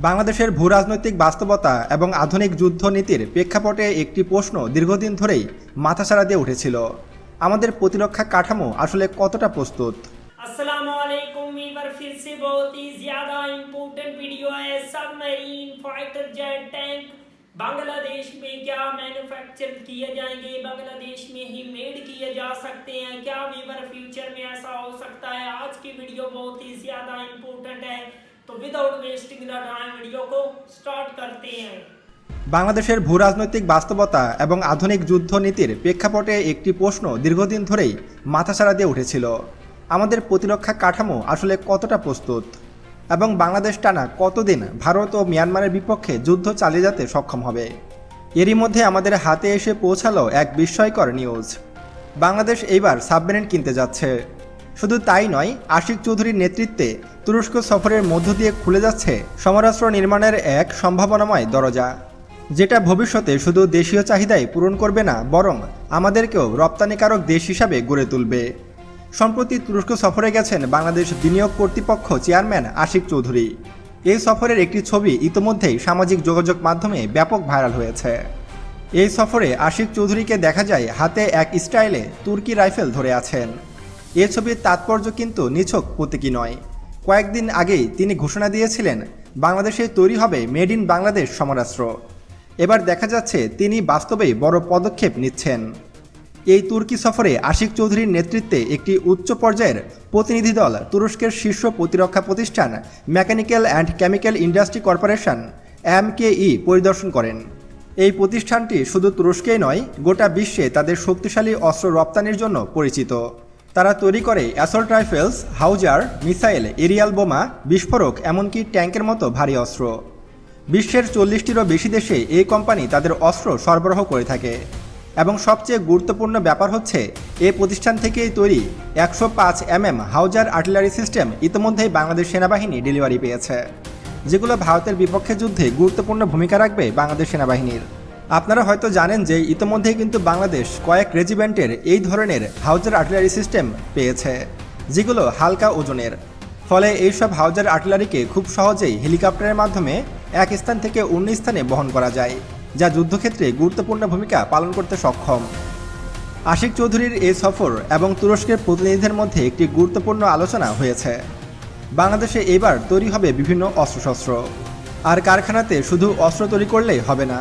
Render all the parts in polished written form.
বাংলাদেশের ভূরাজনৈতিক বাস্তবতা এবং আধুনিক যুদ্ধনীতির প্রেক্ষাপটে একটি প্রশ্ন দীর্ঘদিন ধরেই মাথাচাড়া দিয়ে উঠেছিল। আমাদের প্রতিরক্ষা কাঠামো আসলে কতটা প্রস্তুত? अस्सलामुअलैकुम वीवर, फिर से बहुत ही ज़्यादा इम्पोर्टेंट वीडियो है। Submarine, fighter jet, tank Bangladesh में क्या मैन्युफैक्चर किए जाएंगे, बांग्लादेश में ही मेड किए जा सकते हैं क्या वीवर, फ्यूचर में ऐसा हो सकता है। आज की वीडियो बहुत ही ज़्यादा इम्पोर्टेंट है, तो without wasting the time video को स्टार्ट करते हैं। বাংলাদেশের ভূরাজনৈতিক বাস্তবতা এবং আধুনিক যুদ্ধনীতির প্রেক্ষাপটে একটি প্রশ্ন দীর্ঘদিন ধরেই মাথাচাড়া দিয়ে উঠেছিল। আমাদের প্রতিরক্ষা কাঠামো আসলে কতটা প্রস্তুত এবং বাংলাদেশ টানা কতদিন ভারত ও মিয়ানমারের বিপক্ষে যুদ্ধ চালিয়ে যেতে সক্ষম হবে। এরই মধ্যে আমাদের হাতে এসে পৌঁছালো এক বিস্ময়কর নিউজ। বাংলাদেশ এইবার সাবমেরিন কিনতে যাচ্ছে। শুধু তাই নয়, আশিক চৌধুরীর নেতৃত্বে তুরস্ক সফরের মধ্য দিয়ে খুলে যাচ্ছে সমরাস্ত্র নির্মাণের এক সম্ভাবনাময় দরজা, যেটা ভবিষ্যতে শুধু দেশীয় চাহিদাই পূরণ করবে না, বরং আমাদেরকেও রপ্তানিকারক দেশ হিসাবে গড়ে তুলবে। সম্প্রতি তুরস্ক সফরে গেছেন বাংলাদেশ বিনিয়োগ কর্তৃপক্ষ চেয়ারম্যান আশিক চৌধুরী। এই সফরের একটি ছবি ইতোমধ্যেই সামাজিক যোগাযোগ মাধ্যমে ব্যাপক ভাইরাল হয়েছে। এই সফরে আশিক চৌধুরীকে দেখা যায় হাতে এক স্টাইলে তুর্কি রাইফেল ধরে আছেন। এ ছবির তাৎপর্য কিন্তু নিছক প্রতীকী নয়। কয়েকদিন আগেই তিনি ঘোষণা দিয়েছিলেন বাংলাদেশে তৈরি হবে মেড ইন বাংলাদেশ সমরাস্ত্র। এবার দেখা যাচ্ছে তিনি বাস্তবেই বড় পদক্ষেপ নিচ্ছেন। এই তুর্কি সফরে আশিক চৌধুরীর নেতৃত্বে একটি উচ্চ পর্যায়ের প্রতিনিধি দল তুরস্কের শীর্ষ প্রতিরক্ষা প্রতিষ্ঠান mechanical and chemical industry corporation MKE পরিদর্শন করেন। এই প্রতিষ্ঠানটি শুধু তুরস্কেই নয়, গোটা বিশ্বে তাদের শক্তিশালী অস্ত্র রপ্তানির জন্য পরিচিত। তারা তৈরি করে অ্যাসল্ট রাইফেলস, হাউজার, মিসাইল, এরিয়াল বোমা, বিস্ফোরক, এমনকি ট্যাঙ্কের মতো ভারী অস্ত্র। বিশ্বের 40টিরও বেশি দেশে এই কোম্পানি তাদের অস্ত্র সরবরাহ করে থাকে। এবং সবচেয়ে গুরুত্বপূর্ণ ব্যাপার হচ্ছে এই প্রতিষ্ঠান থেকেই তৈরি 105 mm হাউজার আর্টিলারি সিস্টেম ইতিমধ্যেই বাংলাদেশ সেনাবাহিনী ডেলিভারি পেয়েছে, যেগুলো ভারতের বিপক্ষে যুদ্ধে গুরুত্বপূর্ণ ভূমিকা রাখবে বাংলাদেশ সেনাবাহিনীর। আপনারা হয়তো জানেন যে ইতিমধ্যেই কিন্তু বাংলাদেশ কয়েক রেজিমেন্টের এই ধরনের হাউজার আর্টিলারি সিস্টেম পেয়েছে, যেগুলো হালকা ওজনের। ফলে এইসব হাউজার আর্টিলারিকে খুব সহজেই হেলিকপ্টারের মাধ্যমে এক স্থান থেকে অন্য স্থানে বহন করা যায়, যা যুদ্ধক্ষেত্রে গুরুত্বপূর্ণ ভূমিকা পালন করতে সক্ষম। আশিক চৌধুরীর এই সফর এবং তুরস্কের প্রতিনিধিদের মধ্যে একটি গুরুত্বপূর্ণ আলোচনা হয়েছে। বাংলাদেশে এবার তৈরি হবে বিভিন্ন অস্ত্রশস্ত্র, আর কারখানাতে শুধু অস্ত্র তৈরি করলেই হবে না,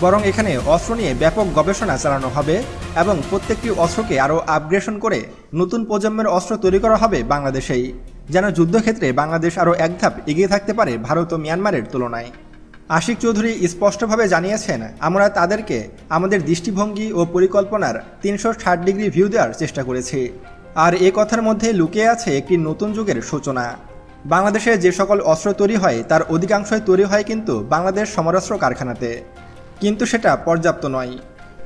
বরং এখানে অস্ত্র নিয়ে ব্যাপক গবেষণা চালানো হবে এবং প্রত্যেকটি অস্ত্রকে আরও আপগ্রেডেশন করে নতুন প্রজন্মের অস্ত্র তৈরি করা হবে বাংলাদেশেই, যেন যুদ্ধক্ষেত্রে বাংলাদেশ আরও এক ধাপ এগিয়ে থাকতে পারে ভারত ও মিয়ানমারের তুলনায়। আশিক চৌধুরী স্পষ্টভাবে জানিয়েছেন, আমরা তাদেরকে আমাদের দৃষ্টিভঙ্গি ও পরিকল্পনার 360 ডিগ্রি ভিউ দেওয়ার চেষ্টা করেছি, আর এ কথার মধ্যে লুকিয়ে আছে একটি নতুন যুগের সূচনা। বাংলাদেশে যে সকল অস্ত্র তৈরি হয় তার অধিকাংশই তৈরি হয় কিন্তু বাংলাদেশ সমরাস্ত্র কারখানাতে, কিন্তু সেটা পর্যাপ্ত নয়।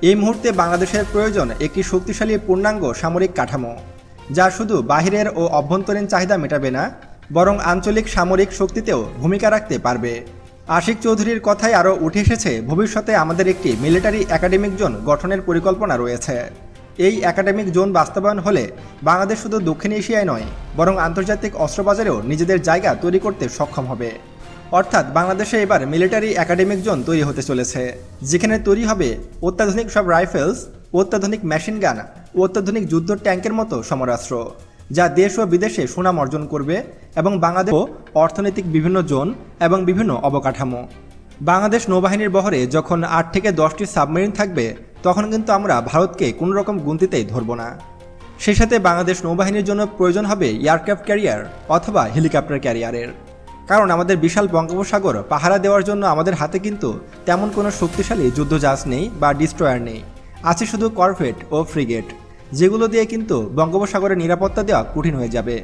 এই মুহূর্তে বাংলাদেশের প্রয়োজন একটি শক্তিশালী পূর্ণাঙ্গ সামরিক কাঠামো, যা শুধু বাহিরের ও অভ্যন্তরীণ চাহিদা মেটাবে না, বরং আঞ্চলিক সামরিক শক্তিতেও ভূমিকা রাখতে পারবে। আশিক চৌধুরীর কথায় আরও উঠে এসেছে ভবিষ্যতে আমাদের একটি মিলিটারি একাডেমিক জোন গঠনের পরিকল্পনা রয়েছে। এই একাডেমিক জোন বাস্তবায়ন হলে বাংলাদেশ শুধু দক্ষিণ এশিয়ায় নয়, বরং আন্তর্জাতিক অস্ত্রবাজারেও নিজেদের জায়গা তৈরি করতে সক্ষম হবে। অর্থাৎ বাংলাদেশে এবার মিলিটারি একাডেমিক জোন তৈরি হতে চলেছে, যেখানে তৈরি হবে অত্যাধুনিক সব রাইফেলস, অত্যাধুনিক মেশিন গান, অত্যাধুনিক যুদ্ধ ট্যাঙ্কের মতো সমরাস্ত্র, যা দেশ ও বিদেশে সুনাম অর্জন করবে, এবং বাংলাদেশ অর্থনৈতিক বিভিন্ন জোন এবং বিভিন্ন অবকাঠামো। বাংলাদেশ নৌবাহিনীর বহরে যখন 8 থেকে 10টি সাবমেরিন থাকবে, তখন কিন্তু আমরা ভারতকে কোনো রকম গুনতিতেই ধরব না। সেই সাথে বাংলাদেশ নৌবাহিনীর জন্য প্রয়োজন হবে এয়ারক্রাফট ক্যারিয়ার অথবা হেলিকপ্টার ক্যারিয়ারের, কারণ আমাদের বিশাল বঙ্গোপসাগর পাহারা দেওয়ার জন্য আমাদের হাতে কিন্তু তেমন কোনো শক্তিশালী যুদ্ধজাহাজ নেই বা ডিস্ট্রয়ার নেই, আছে শুধু করভেট ও ফ্রিগেট, যেগুলো দিয়ে কিন্তু বঙ্গোপসাগরের নিরাপত্তা দেওয়া কঠিন হয়ে যাবে।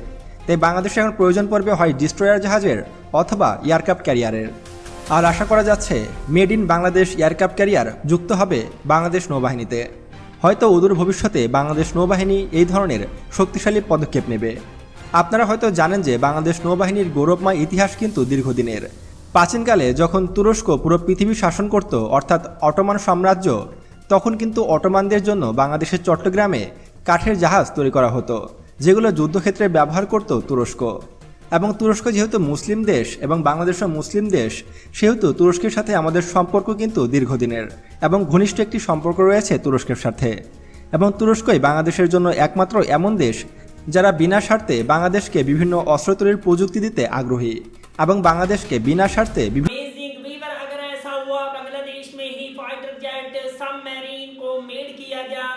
তাই বাংলাদেশে এখন প্রয়োজন পড়বে হয় ডিস্ট্রয়ার জাহাজের অথবা এয়ারক্রাফট ক্যারিয়ারের। আর আশা করা যাচ্ছে made in Bangladesh aircraft carrier যুক্ত হবে বাংলাদেশ নৌবাহিনীতে। হয়তো অদূর ভবিষ্যতে বাংলাদেশ নৌবাহিনী এই ধরনের শক্তিশালী পদক্ষেপ নেবে। আপনারা হয়তো জানেন যে বাংলাদেশ নৌবাহিনীর গৌরবময় ইতিহাস কিন্তু দীর্ঘদিনের। প্রাচীনকালে যখন তুরস্ক পুরো পৃথিবী শাসন করত, অর্থাৎ অটোমান সাম্রাজ্য, তখন কিন্তু অটোমানদের জন্য বাংলাদেশের চট্টগ্রামে কাঠের জাহাজ তৈরি করা হতো, যেগুলো যুদ্ধক্ষেত্রে ব্যবহার করত তুরস্ক। এবং তুরস্ক যেহেতু মুসলিম দেশ এবং বাংলাদেশও মুসলিম দেশ, সেহেতু তুরস্কের সাথে আমাদের সম্পর্ক কিন্তু দীর্ঘদিনের এবং ঘনিষ্ঠ একটি সম্পর্ক রয়েছে তুরস্কের সাথে। এবং তুরস্কই বাংলাদেশের জন্য একমাত্র এমন দেশ যারা বিনা স্বার্থে বাংলাদেশকে বিভিন্ন অস্ত্র তৈরির প্রযুক্তি দিতে আগ্রহী এবং বাংলাদেশকে বিনা স্বার্থে अमेजिंग वीवर, अगर ऐसा हुआ बांग्लादेश में ही फाइटर जेट सबमरीन को मेड किया गया,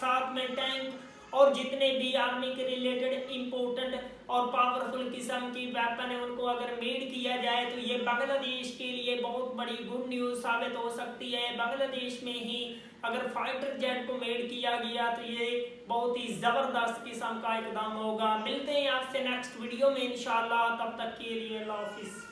साथ में टैंक और जितने भी आर्मी के रिलेटेड इंपॉर्टेंट और पावरफुल किस्म की वेपन है उनको अगर मेड किया जाए तो ये बांग्लादेश के लिए बहुत बड़ी गुड न्यूज़ साबित हो सकती है। बांग्लादेश में ही अगर फाइटर जेट को मेड किया गया तो ये बहुत ही ज़बरदस्त किस्म का इकदाम होगा। मिलते हैं आपसे नेक्स्ट वीडियो में इंशाल्लाह, तब तक के लिए अल्लाह हाफिज़।